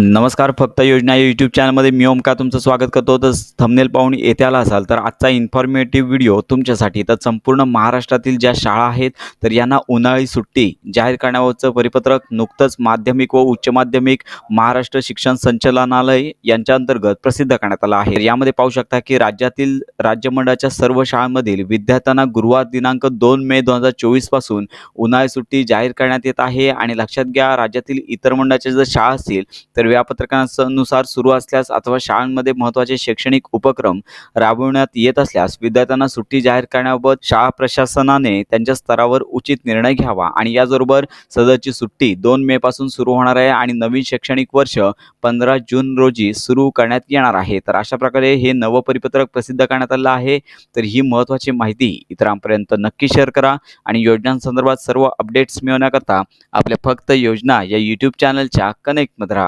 नमस्कार. फक्त योजना या यूट्यूब चॅनलमध्ये मी ओमकार तुमचं स्वागत करतो. तर थंबनेल पाहून येथे आला असाल तर आजचा इन्फॉर्मेटिव्ह व्हिडिओ तुमच्यासाठी. तर संपूर्ण महाराष्ट्रातील ज्या शाळा आहेत तर यांना उन्हाळी सुट्टी जाहीर करण्याबाबतचं परिपत्रक नुकतंच माध्यमिक व उच्च माध्यमिक महाराष्ट्र शिक्षण संचालनालय यांच्या अंतर्गत प्रसिद्ध करण्यात आलं आहे. यामध्ये पाहू शकता की राज्यातील राज्यमंडळाच्या सर्व शाळांमधील विद्यार्थ्यांना गुरुवार दिनांक 2 मे 2024 पासून उन्हाळी सुट्टी जाहीर करण्यात येत आहे. आणि लक्षात घ्या, राज्यातील इतर मंडळाच्या जर शाळा असतील तर वेळापत्रकानुसार सुरू असल्यास अथवा शाळांमध्ये महत्त्वाचे शैक्षणिक उपक्रम राबविण्यात येत असल्यास विद्यार्थ्यांना सुट्टी जाहीर करण्याबाबत शाळा प्रशासनाने त्यांच्या स्तरावर उचित निर्णय घ्यावा. आणि याचबरोबर सदरची सुट्टी 2 मे पासून सुरू होणार आहे आणि नवीन शैक्षणिक वर्ष 15 जून रोजी सुरू करण्यात येणार आहे. तर अशा प्रकारे हे नवं परिपत्रक प्रसिद्ध करण्यात आलं आहे. तर ही महत्त्वाची माहिती इतरांपर्यंत नक्की शेअर करा आणि योजनांसंदर्भात सर्व अपडेट्स मिळवण्याकरता आपल्या फक्त योजना या यूट्यूब चॅनलच्या कनेक्टमध्ये राहा.